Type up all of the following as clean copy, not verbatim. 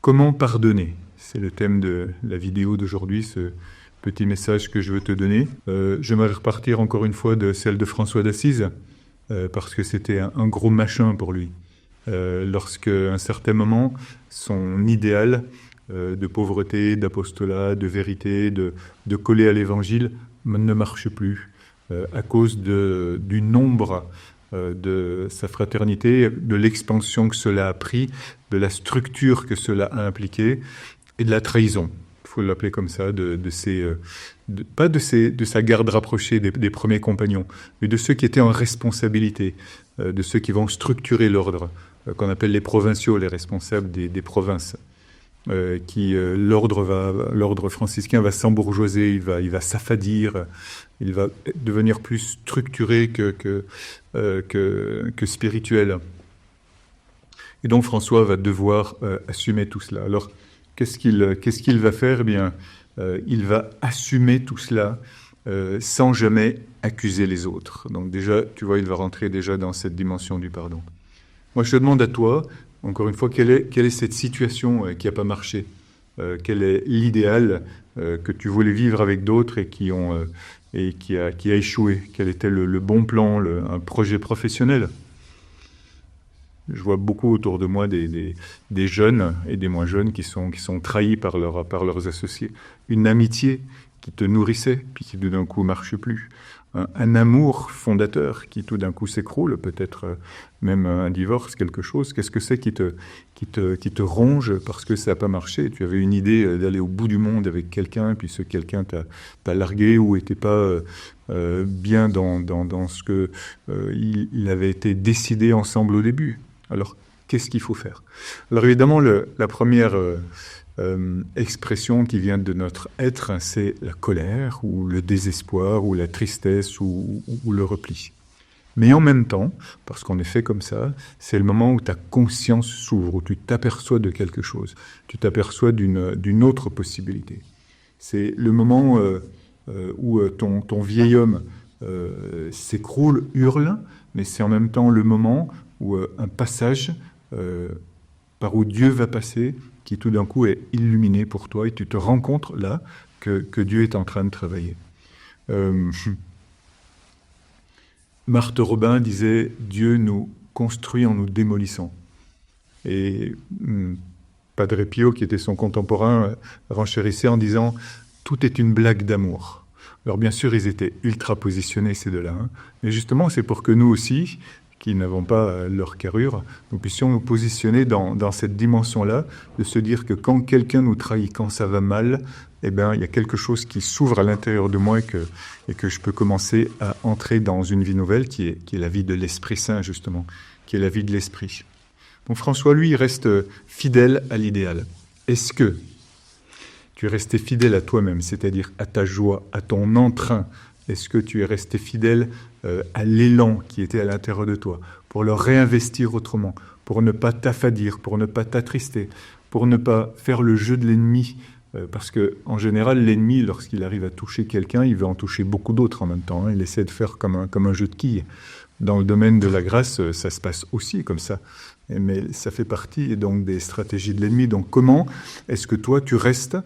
Comment pardonner? C'est le thème de la vidéo d'aujourd'hui, ce petit message que je veux te donner. J'aimerais repartir encore une fois de celle de François d'Assise, parce que c'était un gros machin pour lui. Lorsque, à un certain moment, son idéal de pauvreté, d'apostolat, de vérité, de coller à l'évangile ne marche plus, à cause du nombre de sa fraternité, de l'expansion que cela a pris, de la structure que cela a impliqué, et de la trahison, il faut l'appeler comme ça, pas de sa garde rapprochée des premiers compagnons, mais de ceux qui étaient en responsabilité, de ceux qui vont structurer l'ordre, qu'on appelle les provinciaux, les responsables des provinces. L'ordre franciscain va s'embourgeoiser, il va s'affadir, il va devenir plus structuré que spirituel. Et donc François va devoir assumer tout cela. Alors qu'est-ce qu'il va faire? Eh bien, il va assumer tout cela sans jamais accuser les autres. Donc déjà, tu vois, il va rentrer déjà dans cette dimension du pardon. Moi, je te demande à toi, encore une fois, quelle est cette situation qui n'a pas marché? Quel est l'idéal que tu voulais vivre avec d'autres et qui a échoué? Quel était le bon plan, un projet professionnel? Je vois beaucoup autour de moi des jeunes et des moins jeunes qui sont trahis par leurs associés. Une amitié qui te nourrissait, puis qui tout d'un coup marche plus. Un amour fondateur qui tout d'un coup s'écroule, peut-être même un divorce, quelque chose. Qu'est-ce que c'est qui te ronge parce que ça n'a pas marché? Tu avais une idée d'aller au bout du monde avec quelqu'un, puis ce quelqu'un t'a largué ou n'était pas bien dans ce que il avait été décidé ensemble au début. Alors, qu'est-ce qu'il faut faire? Alors évidemment, la première expression qui vient de notre être, c'est la colère, ou le désespoir, ou la tristesse, ou le repli. Mais en même temps, parce qu'on est fait comme ça, c'est le moment où ta conscience s'ouvre, où tu t'aperçois de quelque chose, tu t'aperçois d'une autre possibilité. C'est le moment où ton vieil homme s'écroule, hurle, mais c'est en même temps le moment où un passage par où Dieu va passer, qui tout d'un coup est illuminé pour toi, et tu te rends compte là que Dieu est en train de travailler. Marthe Robin disait « Dieu nous construit en nous démolissant ». Et Padre Pio, qui était son contemporain, renchérissait en disant « Tout est une blague d'amour ». Alors bien sûr, ils étaient ultra positionnés ces deux-là, hein, mais justement c'est pour que nous aussi, qui n'avons pas leur carrure, nous puissions nous positionner dans cette dimension-là, de se dire que quand quelqu'un nous trahit, quand ça va mal, eh bien, il y a quelque chose qui s'ouvre à l'intérieur de moi et que je peux commencer à entrer dans une vie nouvelle qui est la vie de l'Esprit Saint, justement, qui est la vie de l'Esprit. Donc François, lui, il reste fidèle à l'idéal. Est-ce que tu es resté fidèle à toi-même, c'est-à-dire à ta joie, à ton entrain? Est-ce que tu es resté fidèle à l'élan qui était à l'intérieur de toi, pour le réinvestir autrement, pour ne pas t'affadir, pour ne pas t'attrister, pour ne pas faire le jeu de l'ennemi? Parce que en général, l'ennemi, lorsqu'il arrive à toucher quelqu'un, il veut en toucher beaucoup d'autres en même temps. Hein. Il essaie de faire comme un jeu de quilles. Dans le domaine de la grâce, ça se passe aussi comme ça. Mais ça fait partie donc des stratégies de l'ennemi. Donc comment est-ce que toi, tu restes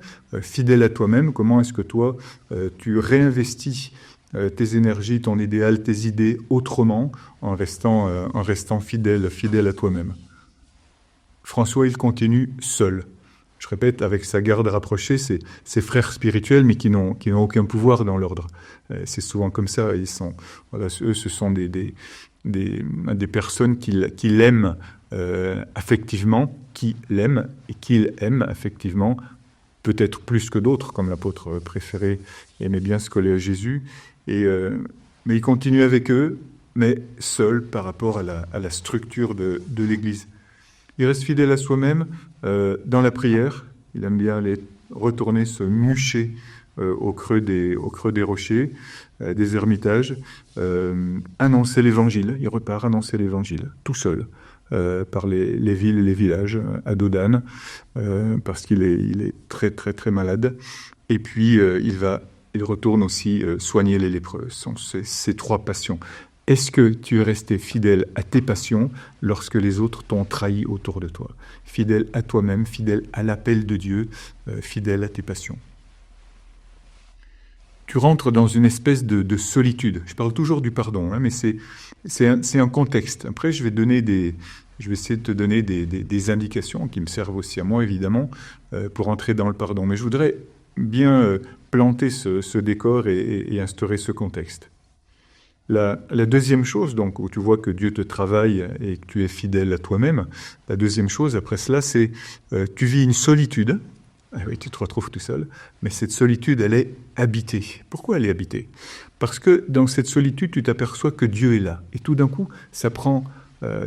fidèle à toi-même? Comment est-ce que toi, tu réinvestis tes énergies, ton idéal, tes idées autrement, en restant fidèle à toi-même? François, il continue seul. Je répète, avec sa garde rapprochée, ses frères spirituels, mais qui n'ont aucun pouvoir dans l'ordre. C'est souvent comme ça. Eux, ce sont des personnes qui l'aiment affectivement, qui l'aiment et qu'il aime affectivement, peut-être plus que d'autres, comme l'apôtre préféré aimait bien se coller à Jésus. Mais il continue avec eux, mais seul par rapport à la structure de l'Église. Il reste fidèle à soi-même dans la prière. Il aime bien aller retourner se mûcher au creux des rochers, des ermitages, annoncer l'Évangile. Il repart annoncer l'Évangile, tout seul, par les villes et les villages, à Dodane, parce qu'il est très, très, très malade. Et puis, il retourne aussi soigner les lépreux. Ce sont ces trois passions. Est-ce que tu es resté fidèle à tes passions lorsque les autres t'ont trahi autour de toi? Fidèle à toi-même, fidèle à l'appel de Dieu, fidèle à tes passions. Tu rentres dans une espèce de solitude. Je parle toujours du pardon, hein, mais c'est un contexte. Après, je vais essayer de te donner des indications qui me servent aussi à moi, évidemment, pour entrer dans le pardon. Mais je voudrais bien planter ce décor et instaurer ce contexte. La deuxième chose, donc, où tu vois que Dieu te travaille et que tu es fidèle à toi-même, la deuxième chose, après cela, c'est tu vis une solitude. Ah oui, tu te retrouves tout seul, mais cette solitude, elle est habitée. Pourquoi elle est habitée? Parce que dans cette solitude, tu t'aperçois que Dieu est là. Et tout d'un coup, ça prend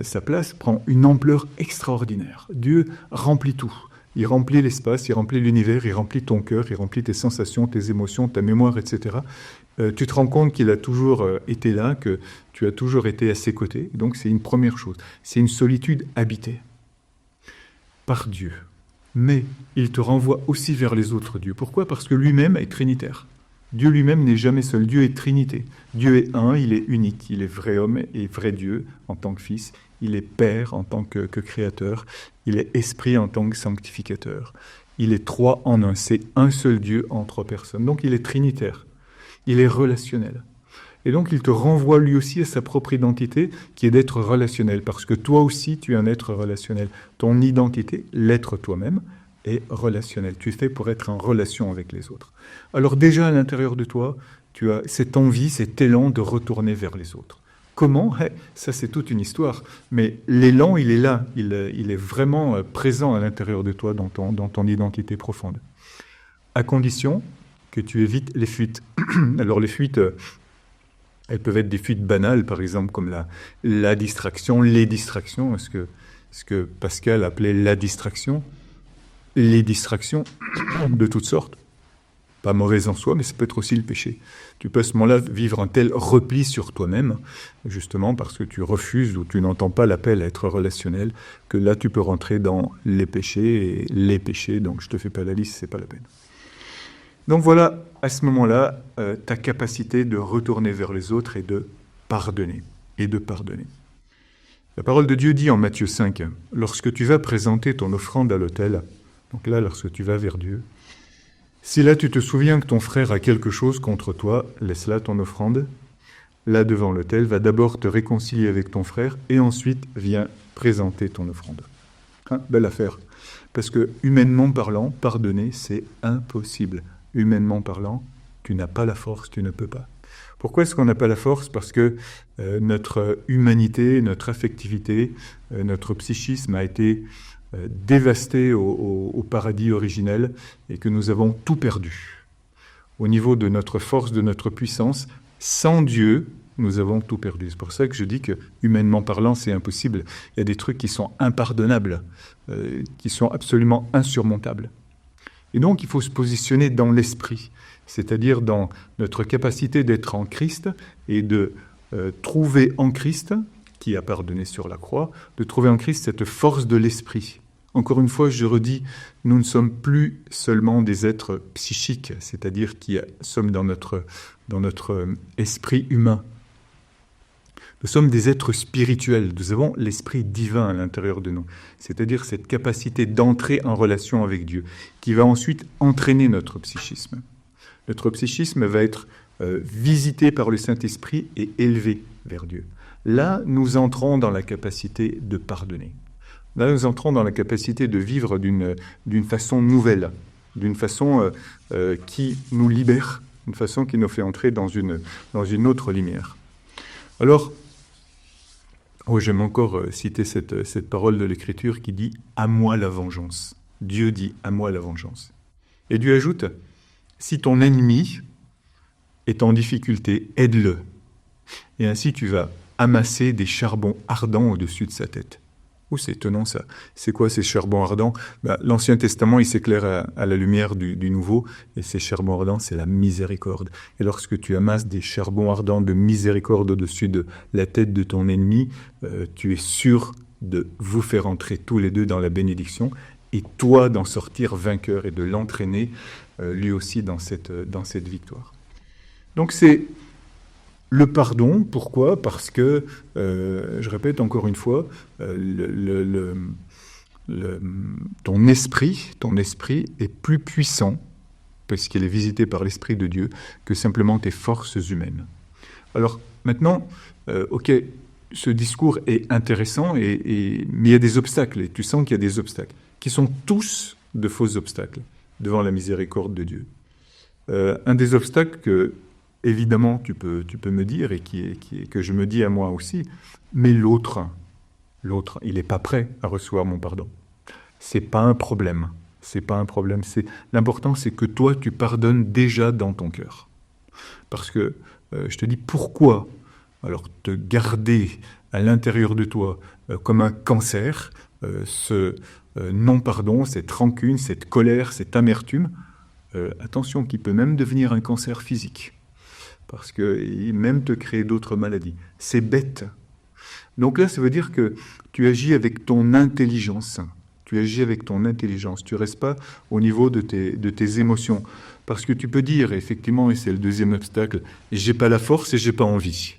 sa place, prend une ampleur extraordinaire. Dieu remplit tout. Il remplit l'espace, il remplit l'univers, il remplit ton cœur, il remplit tes sensations, tes émotions, ta mémoire, etc. Tu te rends compte qu'il a toujours été là, que tu as toujours été à ses côtés. Donc c'est une première chose. C'est une solitude habitée par Dieu. Mais il te renvoie aussi vers les autres dieux. Pourquoi? Parce que lui-même est trinitaire. Dieu lui-même n'est jamais seul. Dieu est trinité. Dieu est un, il est unique. Il est vrai homme et vrai Dieu en tant que fils. Il est Père en tant que créateur. Il est Esprit en tant que sanctificateur. Il est trois en un. C'est un seul Dieu en trois personnes. Donc il est trinitaire. Il est relationnel. Et donc il te renvoie lui aussi à sa propre identité qui est d'être relationnel. Parce que toi aussi tu es un être relationnel. Ton identité, l'être toi-même, est relationnel. Tu es fait pour être en relation avec les autres. Alors déjà à l'intérieur de toi, tu as cette envie, cet élan de retourner vers les autres. Comment? Ça c'est toute une histoire. Mais l'élan, il est là. Il est vraiment présent à l'intérieur de toi dans ton identité profonde. À condition que tu évites les fuites. Alors les fuites... elles peuvent être des fuites banales, par exemple, comme la distraction, les distractions, ce que Pascal appelait la distraction, les distractions de toutes sortes, pas mauvaises en soi, mais ça peut être aussi le péché. Tu peux à ce moment-là vivre un tel repli sur toi-même, justement parce que tu refuses ou tu n'entends pas l'appel à être relationnel, que là tu peux rentrer dans les péchés, donc je te fais pas la liste, c'est pas la peine. Donc voilà, à ce moment-là, ta capacité de retourner vers les autres et de pardonner. La parole de Dieu dit en Matthieu 5, « Lorsque tu vas présenter ton offrande à l'autel, donc là, lorsque tu vas vers Dieu, si là tu te souviens que ton frère a quelque chose contre toi, laisse là ton offrande, là devant l'autel, va d'abord te réconcilier avec ton frère et ensuite viens présenter ton offrande. » Belle affaire, parce que humainement parlant, pardonner, c'est impossible. Humainement parlant, tu n'as pas la force, tu ne peux pas. Pourquoi est-ce qu'on n'a pas la force? Parce que notre humanité, notre affectivité, notre psychisme a été dévasté au paradis originel et que nous avons tout perdu. Au niveau de notre force, de notre puissance, sans Dieu, nous avons tout perdu. C'est pour ça que je dis que, humainement parlant, c'est impossible. Il y a des trucs qui sont impardonnables, qui sont absolument insurmontables. Et donc, il faut se positionner dans l'esprit, c'est-à-dire dans notre capacité d'être en Christ et de trouver en Christ, qui a pardonné sur la croix, de trouver en Christ cette force de l'esprit. Encore une fois, je redis, nous ne sommes plus seulement des êtres psychiques, c'est-à-dire qui sommes dans notre esprit humain. Nous sommes des êtres spirituels, nous avons l'esprit divin à l'intérieur de nous, c'est-à-dire cette capacité d'entrer en relation avec Dieu, qui va ensuite entraîner notre psychisme. Notre psychisme va être visité par le Saint-Esprit et élevé vers Dieu. Là, nous entrons dans la capacité de pardonner. Là, nous entrons dans la capacité de vivre d'une façon nouvelle, d'une façon qui nous libère, une façon qui nous fait entrer dans une autre lumière. Alors, j'aime encore citer cette parole de l'Écriture qui dit « À moi la vengeance ». Dieu dit « À moi la vengeance ». Et Dieu ajoute « Si ton ennemi est en difficulté, aide-le. Et ainsi tu vas amasser des charbons ardents au-dessus de sa tête. » Oh, c'est étonnant ça. C'est quoi ces charbons ardents? L'Ancien Testament, il s'éclaire à la lumière du Nouveau, et ces charbons ardents, c'est la miséricorde. Et lorsque tu amasses des charbons ardents de miséricorde au-dessus de la tête de ton ennemi, tu es sûr de vous faire entrer tous les deux dans la bénédiction, et toi d'en sortir vainqueur et de l'entraîner lui aussi dans cette victoire. Donc c'est Le pardon, pourquoi? Parce que, je répète encore une fois, ton esprit est plus puissant, parce qu'il est visité par l'Esprit de Dieu, que simplement tes forces humaines. Alors maintenant, ok, ce discours est intéressant, mais il y a des obstacles, et tu sens qu'il y a des obstacles, qui sont tous de faux obstacles devant la miséricorde de Dieu. Un des obstacles que, évidemment, tu peux me dire, et que je me dis à moi aussi, mais l'autre, il n'est pas prêt à recevoir mon pardon. C'est pas un problème. L'important, c'est que toi, tu pardonnes déjà dans ton cœur. Parce que, je te dis, pourquoi alors te garder à l'intérieur de toi comme un cancer, ce non-pardon, cette rancune, cette colère, cette amertume, attention, qui peut même devenir un cancer physique. Parce que même te créer d'autres maladies. C'est bête. Donc là, ça veut dire que tu agis avec ton intelligence. Tu agis avec ton intelligence. Tu ne restes pas au niveau de tes émotions. Parce que tu peux dire, effectivement, et c'est le deuxième obstacle, j'ai pas la force et j'ai pas envie.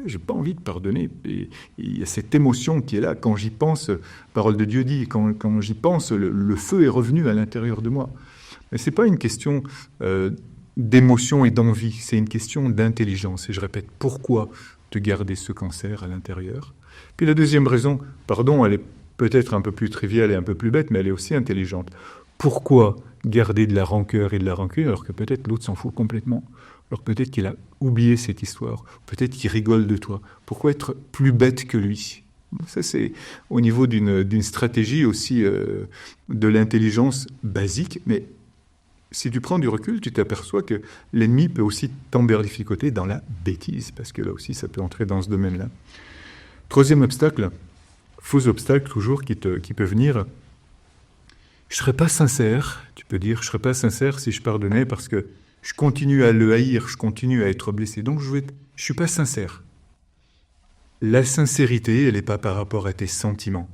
J'ai pas envie de pardonner. Et il y a cette émotion qui est là. Quand j'y pense, la parole de Dieu dit, quand j'y pense, le feu est revenu à l'intérieur de moi. Mais c'est pas une question d'émotion et d'envie, c'est une question d'intelligence. Et je répète, pourquoi te garder ce cancer à l'intérieur? Puis la deuxième raison, pardon, elle est peut-être un peu plus triviale et un peu plus bête, mais elle est aussi intelligente. Pourquoi garder de la rancœur et de la rancune alors que peut-être l'autre s'en fout complètement? Alors peut-être qu'il a oublié cette histoire, peut-être qu'il rigole de toi. Pourquoi être plus bête que lui? Ça, c'est au niveau d'une stratégie aussi de l'intelligence basique, mais si tu prends du recul, tu t'aperçois que l'ennemi peut aussi t'emberlificoter dans la bêtise, parce que là aussi, ça peut entrer dans ce domaine-là. Troisième obstacle, faux obstacle toujours qui peut venir. Je ne serais pas sincère, tu peux dire, je ne serais pas sincère si je pardonnais parce que je continue à le haïr, je continue à être blessé. Donc je ne suis pas sincère. La sincérité, elle n'est pas par rapport à tes sentiments.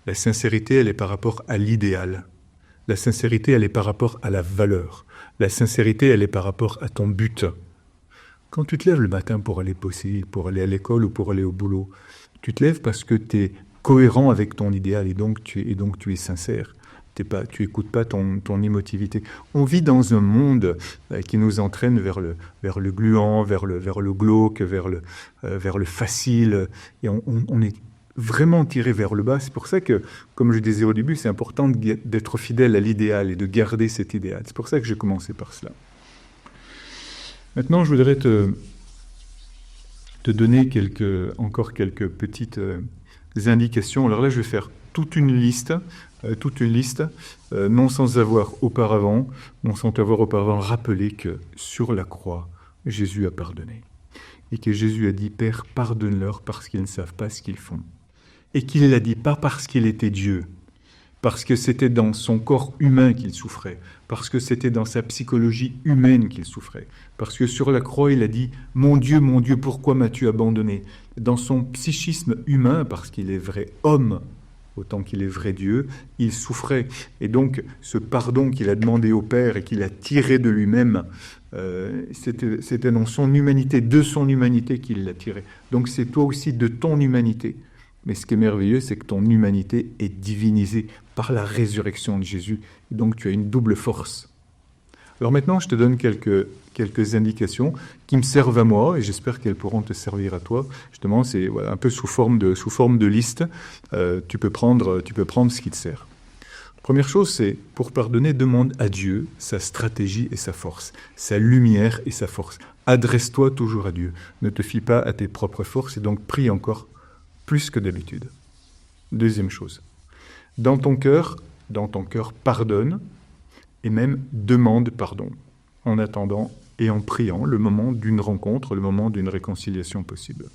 La sincérité, elle est par rapport à l'idéal. La sincérité, elle est par rapport à la valeur. La sincérité, elle est par rapport à ton but. Quand tu te lèves le matin pour aller bosser, pour aller à l'école ou pour aller au boulot, tu te lèves parce que tu es cohérent avec ton idéal et donc tu es sincère. Tu n'écoutes pas ton émotivité. On vit dans un monde qui nous entraîne vers le gluant, vers le glauque, vers le facile. Et on est vraiment tiré vers le bas. C'est pour ça que, comme je disais au début, c'est important d'être fidèle à l'idéal et de garder cet idéal. C'est pour ça que j'ai commencé par cela. Maintenant, je voudrais te donner encore quelques petites indications. Alors là, je vais faire toute une liste, non sans avoir auparavant rappelé que sur la croix, Jésus a pardonné. Et que Jésus a dit, Père, pardonne-leur parce qu'ils ne savent pas ce qu'ils font. Et qu'il l'a dit pas parce qu'il était Dieu, parce que c'était dans son corps humain qu'il souffrait, parce que c'était dans sa psychologie humaine qu'il souffrait, parce que sur la croix, il a dit « Mon Dieu, pourquoi m'as-tu abandonné ?» Dans son psychisme humain, parce qu'il est vrai homme, autant qu'il est vrai Dieu, il souffrait. Et donc, ce pardon qu'il a demandé au Père et qu'il a tiré de lui-même, c'était dans son humanité, de son humanité qu'il l'a tiré. Donc c'est toi aussi de ton humanité. Mais ce qui est merveilleux, c'est que ton humanité est divinisée par la résurrection de Jésus. Et donc tu as une double force. Alors maintenant, je te donne quelques indications qui me servent à moi, et j'espère qu'elles pourront te servir à toi. Justement, c'est un peu sous forme de liste. Tu peux prendre ce qui te sert. Première chose, c'est, pour pardonner, demande à Dieu sa stratégie et sa force, sa lumière et sa force. Adresse-toi toujours à Dieu. Ne te fie pas à tes propres forces, et donc prie encore plus que d'habitude. Deuxième chose, dans ton cœur, pardonne, et même demande pardon, en attendant et en priant le moment d'une rencontre, le moment d'une réconciliation possible.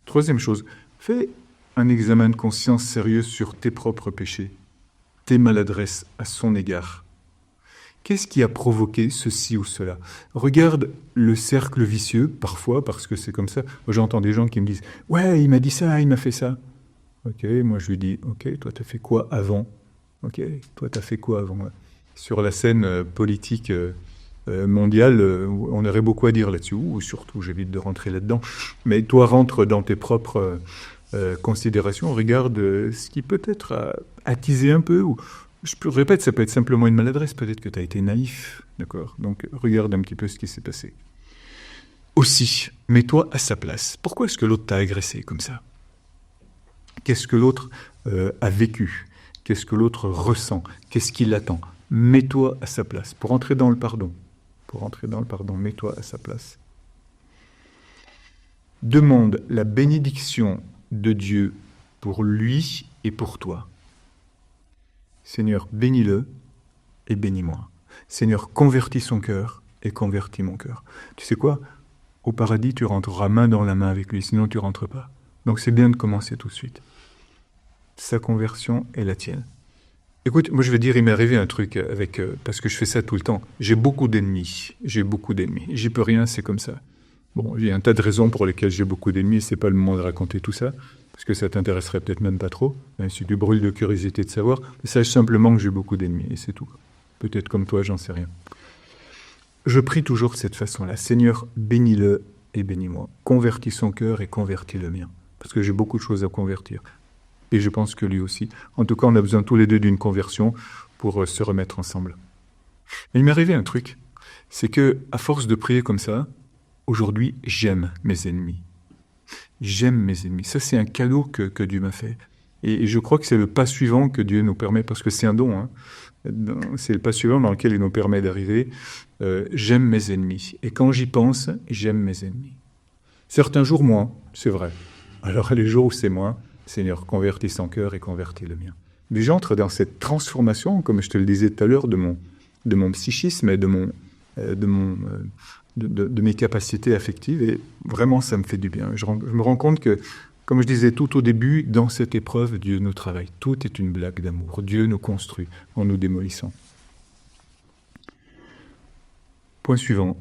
Troisième chose, fais un examen de conscience sérieux sur tes propres péchés, tes maladresses à son égard. Qu'est-ce qui a provoqué ceci ou cela? Regarde le cercle vicieux, parfois, parce que c'est comme ça. Moi, j'entends des gens qui me disent « Ouais, il m'a dit ça, il m'a fait ça. » Ok, moi je lui dis « Ok, toi t'as fait quoi avant? Ok, toi t'as fait quoi avant ?» Sur la scène politique mondiale, on aurait beaucoup à dire là-dessus, ou surtout, j'évite de rentrer là-dedans, mais toi, rentre dans tes propres considérations, regarde ce qui peut-être a attisé un peu, ou je répète, ça peut être simplement une maladresse, peut-être que tu as été naïf, d'accord? Donc, regarde un petit peu ce qui s'est passé. Aussi, mets-toi à sa place. Pourquoi est-ce que l'autre t'a agressé comme ça? Qu'est-ce que l'autre a vécu? Qu'est-ce que l'autre ressent? Qu'est-ce qu'il attend? Mets-toi à sa place. Pour entrer dans le pardon, mets-toi à sa place. Demande la bénédiction de Dieu pour lui et pour toi. Seigneur, bénis-le et bénis-moi. Seigneur, convertis son cœur et convertis mon cœur. Tu sais quoi? Au paradis, tu rentreras main dans la main avec lui, sinon tu ne rentres pas. Donc c'est bien de commencer tout de suite. Sa conversion est la tienne. Écoute, moi je vais dire, il m'est arrivé un truc avec... parce que je fais ça tout le temps. J'ai beaucoup d'ennemis. J'y peux rien, c'est comme ça. Bon, il y a un tas de raisons pour lesquelles j'ai beaucoup d'ennemis, c'est pas le moment de raconter tout ça, parce que ça t'intéresserait peut-être même pas trop. Mais si tu brûles de curiosité de savoir, sache simplement que j'ai beaucoup d'ennemis, et c'est tout. Peut-être comme toi, j'en sais rien. Je prie toujours de cette façon-là. Seigneur, bénis-le et bénis-moi. Convertis son cœur et convertis le mien. Parce que j'ai beaucoup de choses à convertir. Et je pense que lui aussi. En tout cas, on a besoin tous les deux d'une conversion pour se remettre ensemble. Mais il m'est arrivé un truc. C'est que, à force de prier comme ça, aujourd'hui, j'aime mes ennemis. J'aime mes ennemis. Ça, c'est un cadeau que Dieu m'a fait. Et je crois que c'est le pas suivant que Dieu nous permet, parce que c'est un don, hein. C'est le pas suivant dans lequel il nous permet d'arriver. J'aime mes ennemis. Et quand j'y pense, j'aime mes ennemis. Certains jours, moins, c'est vrai. Alors, les jours où c'est moins, Seigneur, convertis son cœur et convertis le mien. Mais j'entre dans cette transformation, comme je te le disais tout à l'heure, de mon psychisme et de mes capacités affectives. Et vraiment, ça me fait du bien. Je me rends compte que, comme je disais tout au début, dans cette épreuve, Dieu nous travaille. Tout est une blague d'amour. Dieu nous construit en nous démolissant. Point suivant.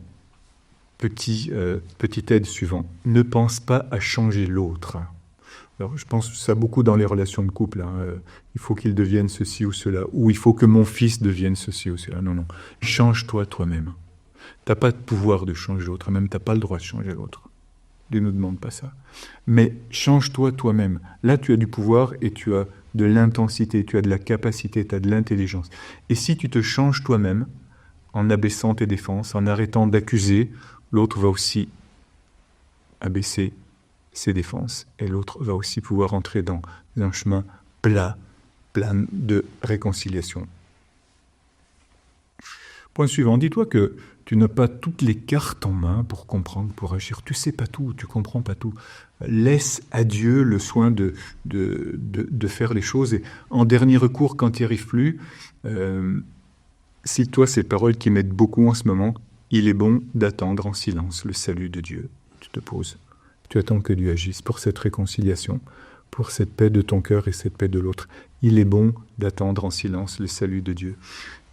Petite aide suivante. Ne pense pas à changer l'autre. Alors, je pense ça beaucoup dans les relations de couple. Hein. Il faut qu'il devienne ceci ou cela. Ou il faut que mon fils devienne ceci ou cela. Non, non. Change-toi toi-même. Tu n'as pas de pouvoir de changer l'autre. Même tu n'as pas le droit de changer l'autre. Dieu ne nous demande pas ça. Mais change-toi toi-même. Là, tu as du pouvoir et tu as de l'intensité, tu as de la capacité, tu as de l'intelligence. Et si tu te changes toi-même, en abaissant tes défenses, en arrêtant d'accuser, l'autre va aussi abaisser ses défenses, et l'autre va aussi pouvoir entrer dans un chemin plein de réconciliation. Point suivant, dis-toi que tu n'as pas toutes les cartes en main pour comprendre, pour agir. Tu sais pas tout, tu comprends pas tout. Laisse à Dieu le soin de faire les choses, et en dernier recours, quand tu n'y arrives plus, cite-toi ces paroles qui m'aident beaucoup en ce moment. Il est bon d'attendre en silence le salut de Dieu. Tu te poses. Tu attends que Dieu agisse pour cette réconciliation, pour cette paix de ton cœur et cette paix de l'autre. Il est bon d'attendre en silence le salut de Dieu.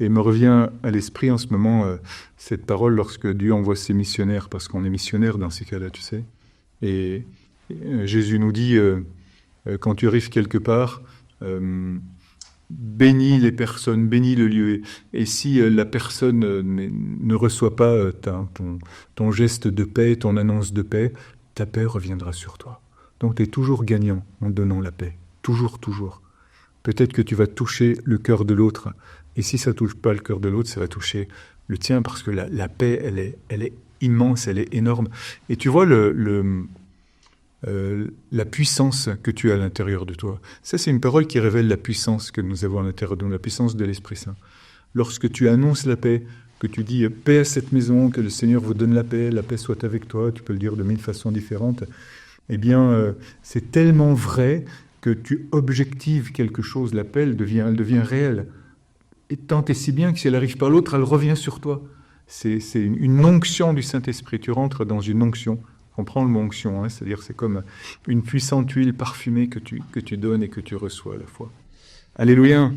Et il me revient à l'esprit en ce moment cette parole lorsque Dieu envoie ses missionnaires, parce qu'on est missionnaire dans ces cas-là, tu sais. Et Jésus nous dit, quand tu arrives quelque part, bénis les personnes, bénis le lieu. Et si la personne ne reçoit pas ton geste de paix, ton annonce de paix, ta paix reviendra sur toi. Donc tu es toujours gagnant en donnant la paix. Toujours, toujours. Peut-être que tu vas toucher le cœur de l'autre. Et si ça ne touche pas le cœur de l'autre, ça va toucher le tien, parce que la paix, elle est immense, elle est énorme. Et tu vois la puissance que tu as à l'intérieur de toi. Ça, c'est une parole qui révèle la puissance que nous avons à l'intérieur de nous, la puissance de l'Esprit Saint. Lorsque tu annonces la paix, que tu dis « paix à cette maison, que le Seigneur vous donne la paix soit avec toi », tu peux le dire de 1000 façons différentes, eh bien, c'est tellement vrai que tu objectives quelque chose, la paix, elle devient réelle. Et tant et si bien que si elle arrive par l'autre, elle revient sur toi. C'est une onction du Saint-Esprit, tu rentres dans une onction. On prend le mot onction, hein, c'est-à-dire c'est comme une puissante huile parfumée que tu donnes et que tu reçois à la fois. Alléluia.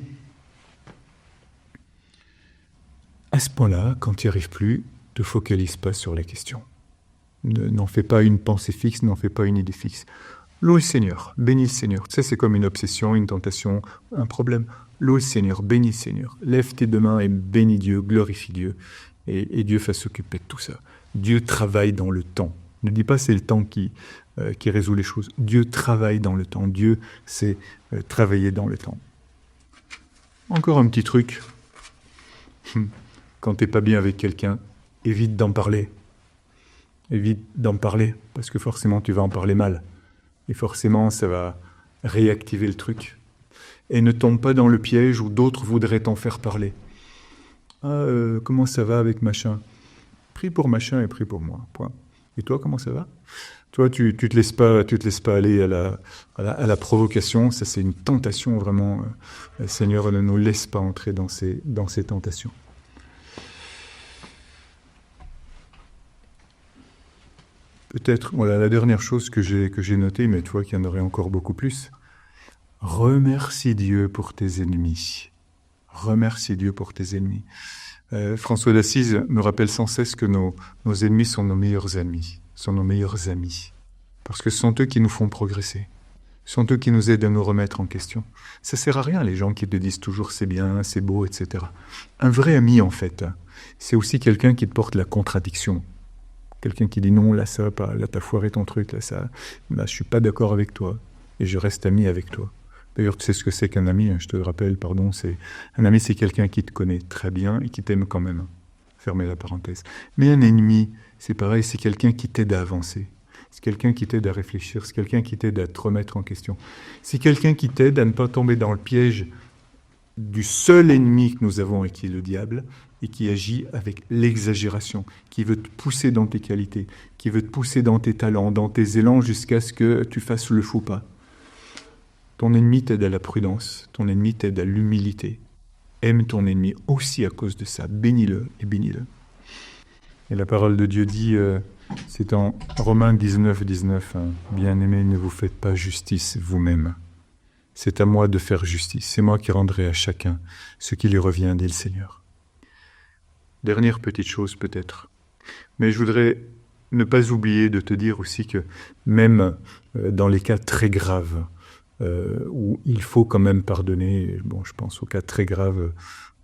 À ce point-là, quand tu n'y arrives plus, ne te focalise pas sur les questions. N'en fais pas une pensée fixe, n'en fais pas une idée fixe. Loue le Seigneur, bénis le Seigneur. Tu sais, c'est comme une obsession, une tentation, un problème. Loue le Seigneur, bénis le Seigneur. Lève tes deux mains et bénis Dieu, glorifie Dieu. et Dieu va s'occuper de tout ça. Dieu travaille dans le temps. Ne dis pas c'est le temps qui résout les choses. Dieu travaille dans le temps. Dieu sait travailler dans le temps. Encore un petit truc. Quand t'es pas bien avec quelqu'un, évite d'en parler. Évite d'en parler, parce que forcément tu vas en parler mal. Et forcément ça va réactiver le truc. Et ne tombe pas dans le piège où d'autres voudraient t'en faire parler. Ah, comment ça va avec machin? Prie pour machin et prie pour moi. Point. Et toi, comment ça va? Toi, tu te laisses pas aller à la provocation. Ça, c'est une tentation vraiment. Le Seigneur ne nous laisse pas entrer dans ces tentations. Peut-être, voilà, la dernière chose que j'ai notée, mais tu vois qu'il y en aurait encore beaucoup plus. Remercie Dieu pour tes ennemis. Remercie Dieu pour tes ennemis. François d'Assise nous rappelle sans cesse que nos ennemis sont nos meilleurs ennemis, sont nos meilleurs amis. Parce que ce sont eux qui nous font progresser. Ce sont eux qui nous aident à nous remettre en question. Ça sert à rien, les gens qui te disent toujours c'est bien, c'est beau, etc. Un vrai ami, en fait, c'est aussi quelqu'un qui te porte la contradiction. Quelqu'un qui dit non, là ça va pas, là t'as foiré ton truc, là je suis pas d'accord avec toi, et je reste ami avec toi. D'ailleurs, tu sais ce que c'est qu'un ami, je te le rappelle, pardon, un ami, c'est quelqu'un qui te connaît très bien et qui t'aime quand même. Fermez la parenthèse. Mais un ennemi, c'est pareil, c'est quelqu'un qui t'aide à avancer. C'est quelqu'un qui t'aide à réfléchir, c'est quelqu'un qui t'aide à te remettre en question. C'est quelqu'un qui t'aide à ne pas tomber dans le piège du seul ennemi que nous avons et qui est le diable, et qui agit avec l'exagération, qui veut te pousser dans tes qualités, qui veut te pousser dans tes talents, dans tes élans, jusqu'à ce que tu fasses le faux pas. Ton ennemi t'aide à la prudence, ton ennemi t'aide à l'humilité. Aime ton ennemi aussi à cause de ça, bénis-le et bénis-le. Et la parole de Dieu dit, c'est en Romains 19, 19, hein, bien-aimés, ne vous faites pas justice vous-même. C'est à moi de faire justice, c'est moi qui rendrai à chacun ce qui lui revient, dit le Seigneur. Dernière petite chose peut-être, mais je voudrais ne pas oublier de te dire aussi que même dans les cas très graves, où il faut quand même pardonner, bon, je pense aux cas très graves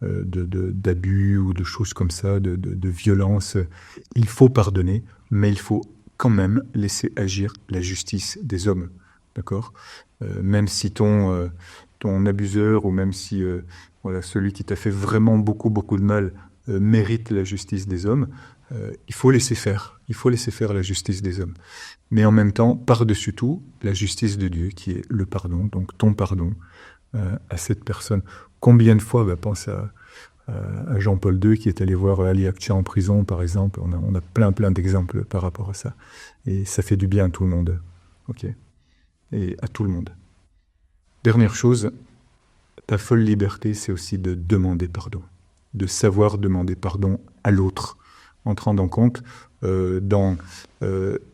d'abus ou de choses comme ça, de violence, il faut pardonner, mais il faut quand même laisser agir la justice des hommes, d'accord ? Même si ton abuseur ou même si voilà, celui qui t'a fait vraiment beaucoup de mal mérite la justice des hommes, il faut laisser faire la justice des hommes. Mais en même temps, par-dessus tout, la justice de Dieu, qui est le pardon, donc ton pardon à cette personne. Combien de fois, pense à Jean-Paul II qui est allé voir Ali Akça en prison, par exemple. On a plein d'exemples par rapport à ça. Et ça fait du bien à tout le monde. Ok ? Et à tout le monde. Dernière chose, ta folle liberté, c'est aussi de demander pardon. De savoir demander pardon à l'autre, en te rendant compte, dans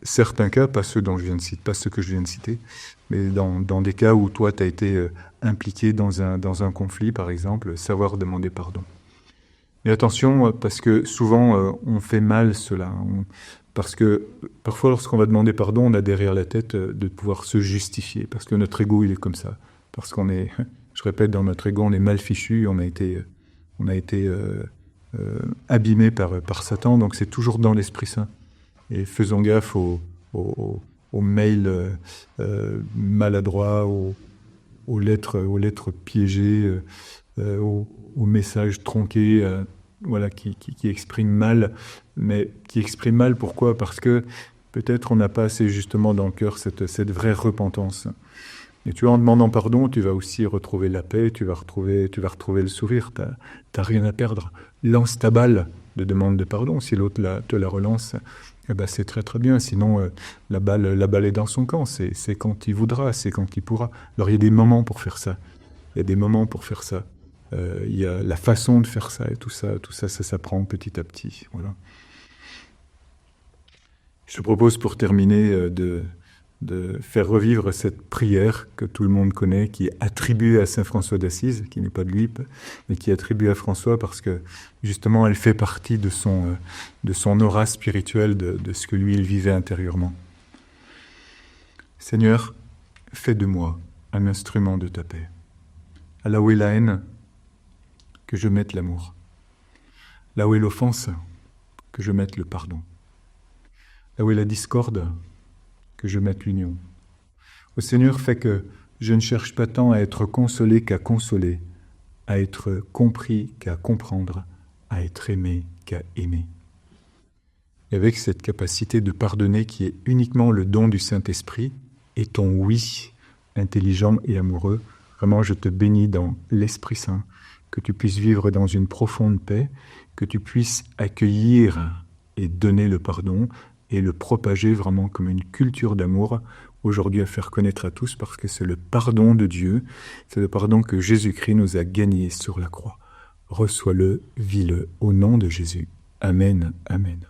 certains cas, pas ceux que je viens de citer, mais dans des cas où toi, tu as été impliqué dans un conflit, par exemple, savoir demander pardon. Mais attention, parce que souvent, on fait mal cela. Parce que parfois, lorsqu'on va demander pardon, on a derrière la tête de pouvoir se justifier, parce que notre ego, il est comme ça. Parce qu'on est, je répète, dans notre ego, on est mal fichu, on a été abîmé par Satan, donc c'est toujours dans l'Esprit Saint. Et faisons gaffe aux mails maladroits, aux lettres piégées, aux messages tronqués, voilà, qui expriment mal. Mais qui expriment mal, pourquoi ? Parce que peut-être on n'a pas assez justement dans le cœur cette vraie repentance. Et tu vois, en demandant pardon, tu vas aussi retrouver la paix, tu vas retrouver le sourire, t'as rien à perdre. Lance ta balle de demande de pardon. Si l'autre te la relance, c'est très très bien. Sinon, la balle est dans son camp. C'est quand il voudra, c'est quand il pourra. Alors il y a des moments pour faire ça. Il y a la façon de faire ça et tout ça s'apprend petit à petit. Voilà. Je te propose pour terminer de faire revivre cette prière que tout le monde connaît, qui est attribuée à saint François d'Assise, qui n'est pas de lui, mais qui est attribuée à François parce que justement elle fait partie de son aura spirituelle, de ce que lui il vivait intérieurement. Seigneur, fais de moi un instrument de ta paix. Là où est la haine, que je mette l'amour. Là où est l'offense, que je mette le pardon. Là où est la discorde, que je mette l'union. Ô Seigneur, fais que je ne cherche pas tant à être consolé qu'à consoler, à être compris qu'à comprendre, à être aimé qu'à aimer. Et avec cette capacité de pardonner qui est uniquement le don du Saint-Esprit, et ton oui intelligent et amoureux, vraiment je te bénis dans l'Esprit Saint, que tu puisses vivre dans une profonde paix, que tu puisses accueillir et donner le pardon et le propager vraiment comme une culture d'amour aujourd'hui à faire connaître à tous, parce que c'est le pardon de Dieu, c'est le pardon que Jésus-Christ nous a gagné sur la croix. Reçois-le, vis-le, au nom de Jésus. Amen, amen.